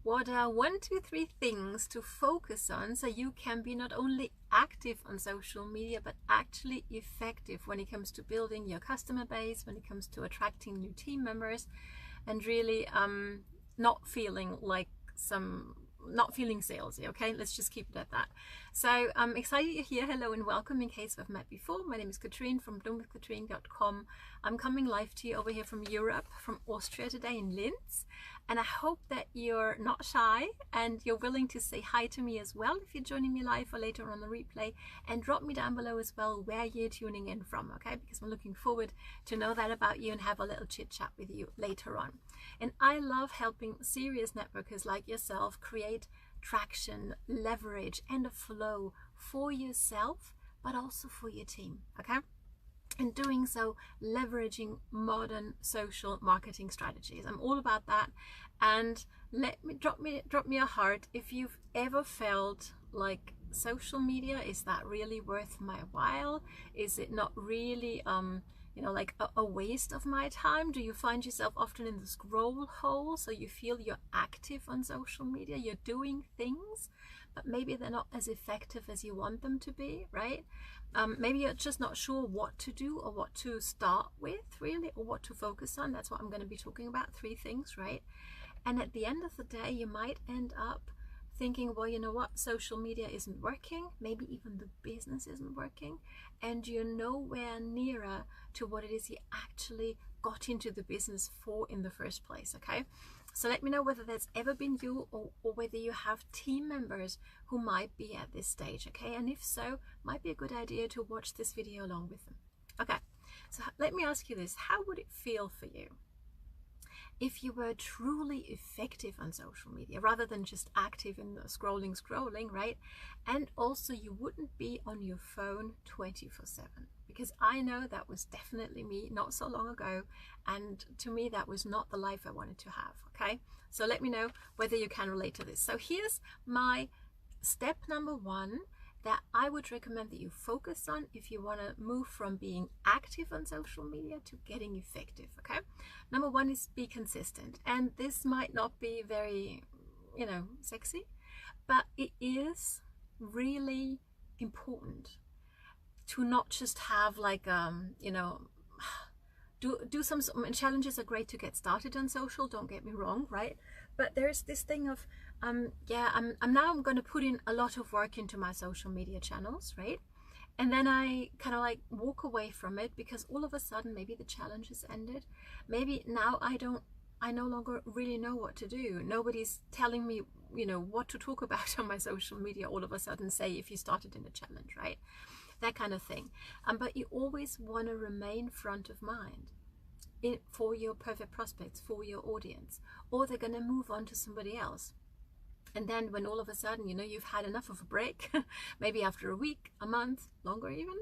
what are 1, 2, 3 things to focus on so you can be not only active on social media but actually effective when it comes to building your customer base, when it comes to attracting new team members, and really not feeling salesy. Okay, let's just keep it at that. So I'm excited you're here. Hello and welcome. In case we've met before, my name is Katrin from bloomwithkatrin.com. I'm coming live to you over here from Europe, from Austria today in Linz, and I hope that you're not shy and you're willing to say hi to me as well if you're joining me live or later on the replay, and drop me down below as well where you're tuning in from, okay, because I'm looking forward to know that about you and have a little chit chat with you later on. And I love helping serious networkers like yourself create traction, leverage, and a flow for yourself, but also for your team, okay? And doing so, leveraging modern social marketing strategies. I'm all about that. And drop me a heart if you've ever felt like social media, is that really worth my while? Is it not really like a waste of my time? Do you find yourself often in the scroll hole, so you feel you're active on social media, you're doing things, but maybe they're not as effective as you want them to be, right? Maybe you're just not sure what to do or what to start with, really, or what to focus on. That's what I'm going to be talking about, 3 things, right? And at the end of the day, you might end up thinking, well, you know what, social media isn't working, maybe even the business isn't working, and you're nowhere nearer to what it is you actually got into the business for in the first place, okay? So let me know whether that's ever been you, or whether you have team members who might be at this stage, okay? And if so, might be a good idea to watch this video along with them. Okay, so let me ask you this: how would it feel for you if you were truly effective on social media rather than just active in the scrolling, right? And also you wouldn't be on your phone 24/7, because I know that was definitely me not so long ago, and to me that was not the life I wanted to have, okay? So let me know whether you can relate to this. So here's my step number 1 that I would recommend that you focus on if you want to move from being active on social media to getting effective, okay? Number 1 is be consistent. And this might not be very, sexy, but it is really important to not just have like, do some challenges are great to get started on social, don't get me wrong, right? But there's this thing of, I'm going to put in a lot of work into my social media channels, right? And then I kind of like walk away from it because all of a sudden maybe the challenge has ended. Maybe now I no longer really know what to do. Nobody's telling me, what to talk about on my social media all of a sudden, say if you started in a challenge, right? That kind of thing. But you always want to remain front of mind for your perfect prospects, for your audience, or they're going to move on to somebody else. And then when all of a sudden, you've had enough of a break, maybe after a week, a month, longer even,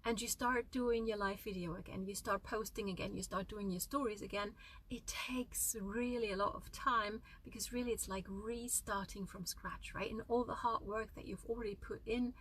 and you start doing your live video again, you start posting again, you start doing your stories again, it takes really a lot of time, because really it's like restarting from scratch, right? And all the hard work that you've already put in,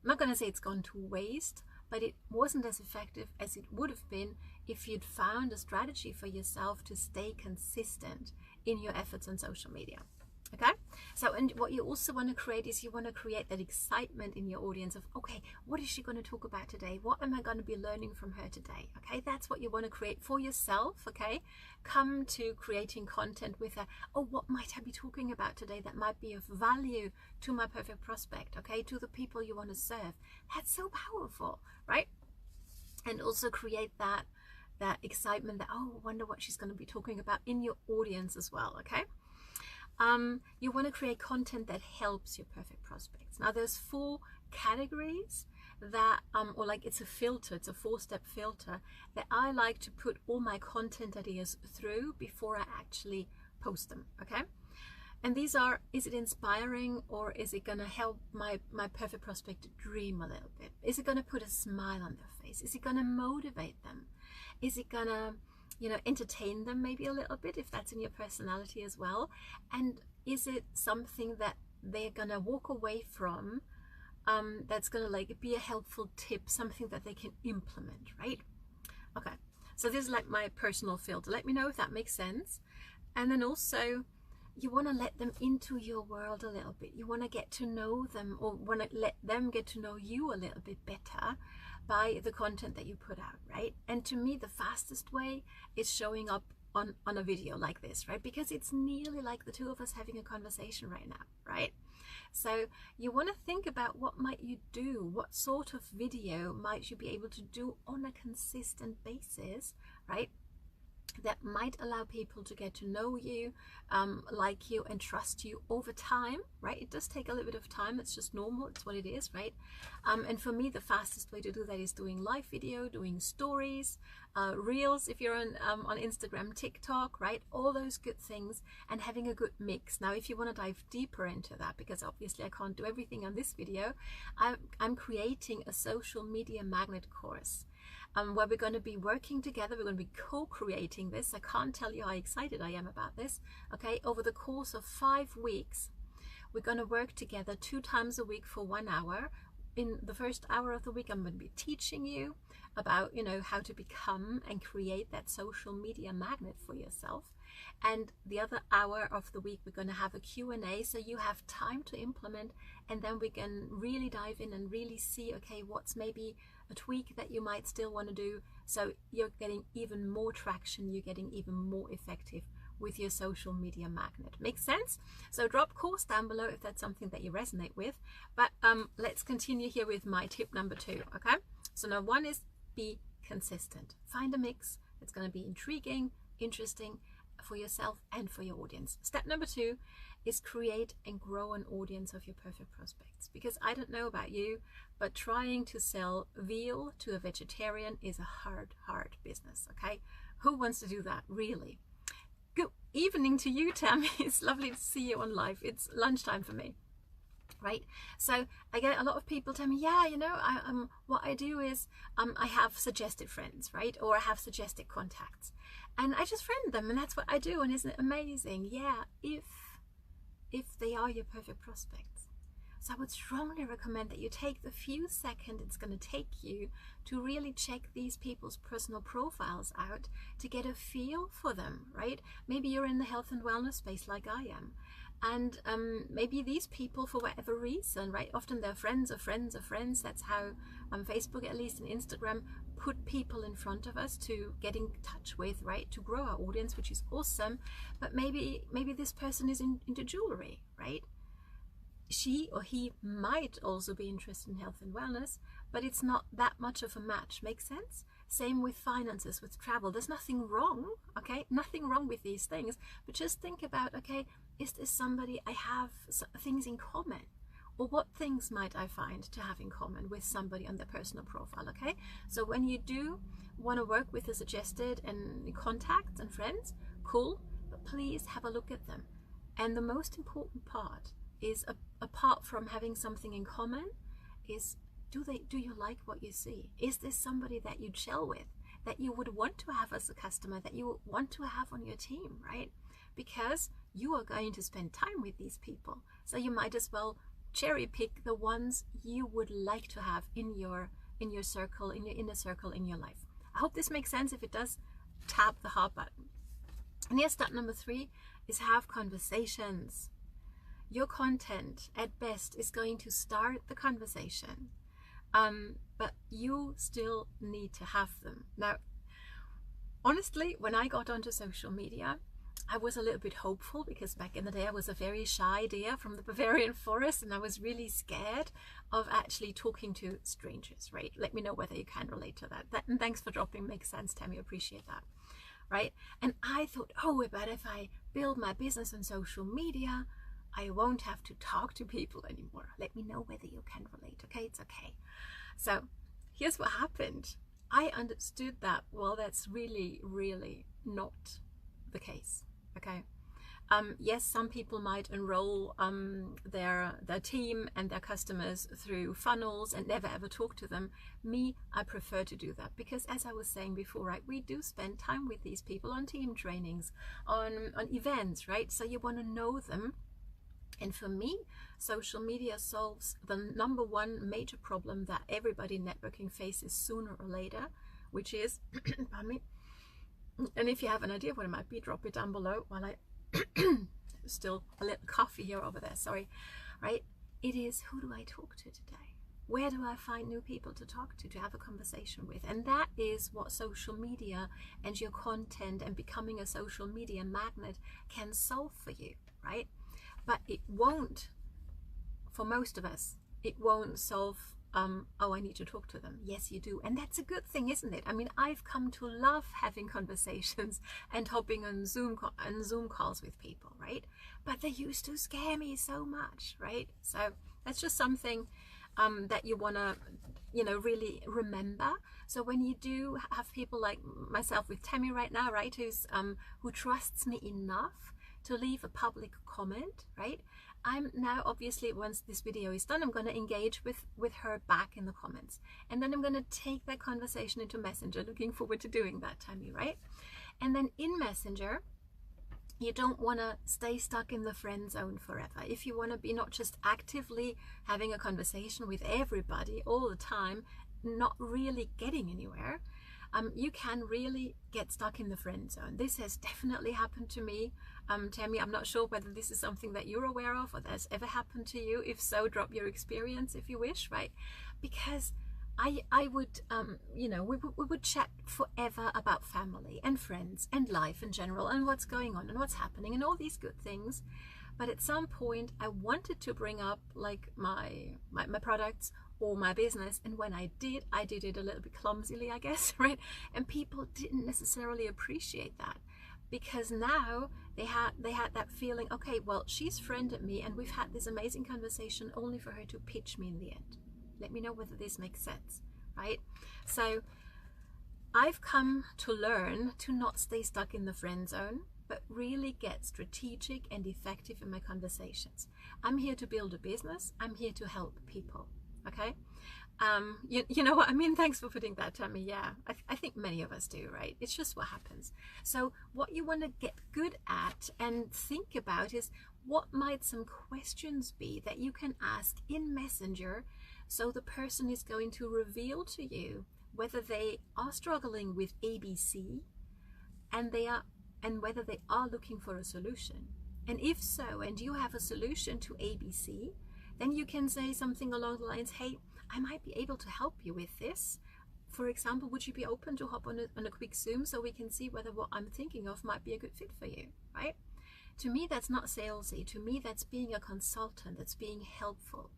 I'm not going to say it's gone to waste, but it wasn't as effective as it would have been if you'd found a strategy for yourself to stay consistent in your efforts on social media. Okay, so, and what you also want to create is you want to create that excitement in your audience of, okay, what is she going to talk about today? What am I going to be learning from her today? Okay, that's what you want to create for yourself. Okay, come to creating content with a, oh, what might I be talking about today that might be of value to my perfect prospect, okay, to the people you want to serve. That's so powerful, right? And also create that excitement that, oh, I wonder what she's going to be talking about in your audience as well, okay? You want to create content that helps your perfect prospects. Now there's 4 categories that, or like it's a filter, it's a 4-step filter that I like to put all my content ideas through before I actually post them, okay? And these are, is it inspiring, or is it going to help my perfect prospect dream a little bit? Is it going to put a smile on their face? Is it going to motivate them? Is it going to entertain them maybe a little bit, if that's in your personality as well? And is it something that they're gonna walk away from, that's gonna like be a helpful tip, something that they can implement, right? Okay, so this is like my personal filter. Let me know if that makes sense. And then also, you want to let them into your world a little bit. You want to get to know them, or want to let them get to know you a little bit better by the content that you put out, right? And to me, the fastest way is showing up on a video like this, right? Because it's nearly like the two of us having a conversation right now, right? So you want to think about, what might you do? What sort of video might you be able to do on a consistent basis, right? That might allow people to get to know you, like you, and trust you over time, right? It does take a little bit of time. It's just normal. It's what it is, right? And for me, the fastest way to do that is doing live video, doing stories, reels if you're on Instagram, TikTok, right? All those good things, and having a good mix. Now, if you want to dive deeper into that, because obviously I can't do everything on this video, I'm creating a social media magnet course. Where we're going to be working together. We're going to be co-creating this. I can't tell you how excited I am about this. Okay, over the course of 5 weeks, we're going to work together 2 times a week for 1 hour. In the first hour of the week, I'm going to be teaching you about, how to become and create that social media magnet for yourself. And the other hour of the week, we're going to have a Q&A, so you have time to implement, and then we can really dive in and really see, okay, what's maybe a tweak that you might still want to do, so you're getting even more traction, you're getting even more effective with your social media magnet. Makes sense? So drop course down below if that's something that you resonate with. But let's continue here with my tip number 2. Okay, so now 1 is be consistent. Find a mix that's going to be intriguing, interesting for yourself and for your audience. Step number 2 is create and grow an audience of your perfect prospects. Because I don't know about you, but trying to sell veal to a vegetarian is a hard business. Okay, who wants to do that, really? Good evening to you, Tammy. It's lovely to see you on live. It's lunchtime for me, right? So I get a lot of people tell me, yeah, what I do is I have suggested friends, right? Or I have suggested contacts, and I just friend them, and that's what I do. And isn't it amazing? Yeah, if they are your perfect prospects. So I would strongly recommend that you take the few seconds it's going to take you to really check these people's personal profiles out to get a feel for them, right? Maybe you're in the health and wellness space like I am. And maybe these people, for whatever reason, right? Often they're friends of friends of friends. That's how Facebook, at least, and Instagram put people in front of us to get in touch with, right? To grow our audience, which is awesome. But maybe this person is into jewelry, right? She or he might also be interested in health and wellness, but it's not that much of a match. Makes sense? Same with finances, with travel. There's nothing wrong, okay? Nothing wrong with these things, but just think about, okay, is this somebody I have things in common? Or what things might I find to have in common with somebody on their personal profile, okay? So when you do want to work with the suggested and contacts and friends, cool, but please have a look at them. And the most important part is, apart from having something in common, is do you like what you see? Is this somebody that you'd gel with, that you would want to have as a customer, that you want to have on your team, right? Because you are going to spend time with these people, so you might as well cherry pick the ones you would like to have in your circle, in your inner circle, in your life. I hope this makes sense. If it does, tap the heart button. And yes, step number 3 is have conversations. Your content at best is going to start the conversation, but you still need to have them. Now, honestly, when I got onto social media, I was a little bit hopeful, because back in the day I was a very shy deer from the Bavarian forest, and I was really scared of actually talking to strangers, right? Let me know whether you can relate to that. And thanks for dropping. Makes sense, Tammy. Appreciate that, right? And I thought, oh, but if I build my business on social media, I won't have to talk to people anymore. Let me know whether you can relate, okay? It's okay. So here's what happened. I understood that, well, that's really, really not the case, okay? Yes, some people might enroll their team and their customers through funnels and never ever talk to them. Me, I prefer to do that, because as I was saying before, right, we do spend time with these people on team trainings, on events, right? So you want to know them. And for me, social media solves the number 1 major problem that everybody in networking faces sooner or later, which is, pardon me, and if you have an idea what it might be, drop it down below while I still a little coffee here over there, sorry, right? It is, who do I talk to today? Where do I find new people to talk to have a conversation with? And that is what social media and your content and becoming a social media magnet can solve for you, right? But it won't, for most of us, it won't solve, oh, I need to talk to them. Yes, you do. And that's a good thing, isn't it? I mean, I've come to love having conversations and hopping on Zoom calls with people, right? But they used to scare me so much, right? So that's just something that you want to, you know, really remember. So when you do have people like myself with Tammy right now, right, who trusts me enough to leave a public comment, right? I'm now, obviously, once this video is done, I'm going to engage with her back in the comments. And then I'm going to take that conversation into Messenger. Looking forward to doing that, Tammy, right? And then in Messenger, you don't want to stay stuck in the friend zone forever. If you want to be not just actively having a conversation with everybody all the time, not really getting anywhere, you can really get stuck in the friend zone. This has definitely happened to me. Tammy, I'm not sure whether this is something that you're aware of or that's ever happened to you. If so, drop your experience if you wish, right? Because I would, you know, we would chat forever about family and friends and life in general and what's going on and what's happening and all these good things. But at some point, I wanted to bring up like my products or my business, and when I did it a little bit clumsily, I guess, right? And people didn't necessarily appreciate that, because now they had that feeling, okay, well, she's friended me and we've had this amazing conversation only for her to pitch me in the end. Let me know whether this makes sense, right? So I've come to learn to not stay stuck in the friend zone, but really get strategic and effective in my conversations. I'm here to build a business. I'm here to help people. Okay, you know what I mean? Thanks for putting that, Tammy. Yeah, I think many of us do, right? It's just what happens. So what you want to get good at and think about is, what might some questions be that you can ask in Messenger, so the person is going to reveal to you whether they are struggling with ABC and whether they are looking for a solution. And if so, and you have a solution to ABC, then you can say something along the lines, hey, I might be able to help you with this. For example, would you be open to hop on a quick Zoom so we can see whether what I'm thinking of might be a good fit for you, right? To me, that's not salesy. To me, that's being a consultant. That's being helpful,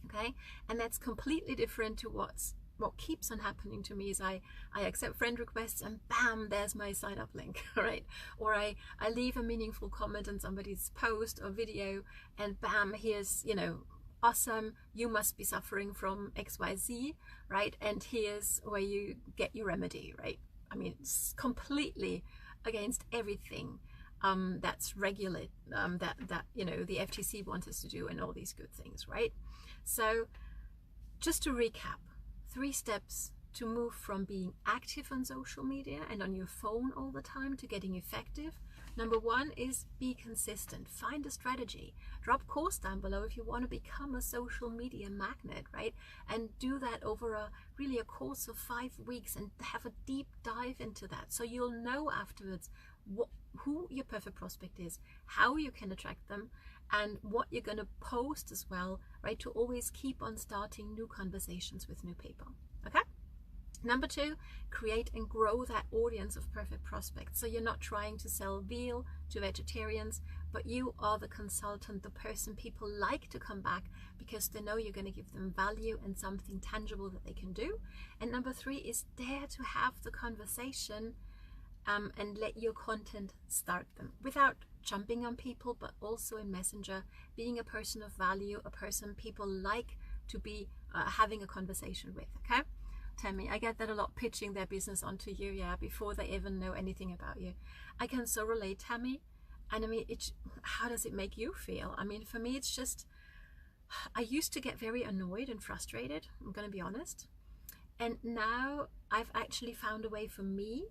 okay? And that's completely different to what keeps on happening to me is I accept friend requests and bam, there's my sign up link, right? Or I leave a meaningful comment on somebody's post or video and bam, here's, you know, awesome, you must be suffering from XYZ, right? And here's where you get your remedy, right? I mean, it's completely against everything that's regulated, that you know, the FTC wants us to do and all these good things, right? So just to recap, 3 steps to move from being active on social media and on your phone all the time to getting effective. Number 1 is be consistent. Find a strategy. Drop course down below if you want to become a social media magnet, right? And do that over a course of 5 weeks and have a deep dive into that. So you'll know afterwards who your perfect prospect is, how you can attract them, and what you're going to post as well, right? To always keep on starting new conversations with new people, okay? Number 2, create and grow that audience of perfect prospects. So you're not trying to sell veal to vegetarians, but you are the consultant, the person people like to come back because they know you're going to give them value and something tangible that they can do. And number 3 is dare to have the conversation and let your content start them without jumping on people, but also in Messenger, being a person of value, a person people like to be having a conversation with, okay? Tammy, I get that a lot, pitching their business onto you, yeah, before they even know anything about you. I can so relate, Tammy. And I mean, how does it make you feel? I mean, for me, it's just, I used to get very annoyed and frustrated, I'm going to be honest. And now I've actually found a way for me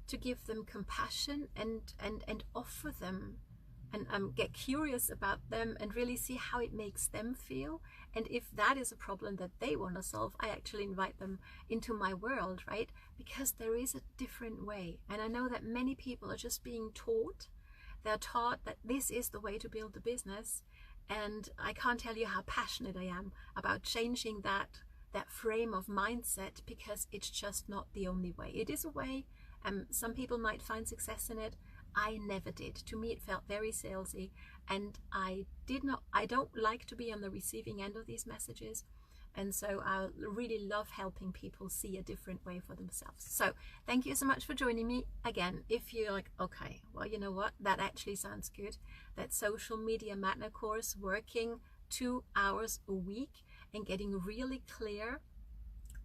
to give them compassion and offer them and get curious about them and really see how it makes them feel. And if that is a problem that they want to solve, I actually invite them into my world, right? Because there is a different way. And I know that many people are just being taught They're taught that this is the way to build a business. And I can't tell you how passionate I am about changing that frame of mindset, because it's just not the only way. It is a way, and some people might find success in it. I never did. To me, it felt very salesy, and I don't like to be on the receiving end of these messages. And so I really love helping people see a different way for themselves. So thank you so much for joining me. Again, if you're like, okay, well, you know what, that actually sounds good. That Social Media Magna course, working 2 hours a week and getting really clear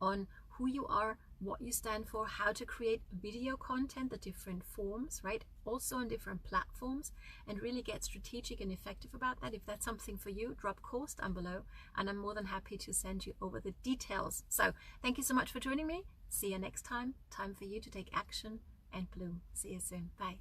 on who you are, what you stand for, how to create video content, the different forms, right? Also on different platforms, and really get strategic and effective about that. If that's something for you, drop course down below, and I'm more than happy to send you over the details. So thank you so much for joining me. See you next time. Time for you to take action and bloom. See you soon. Bye.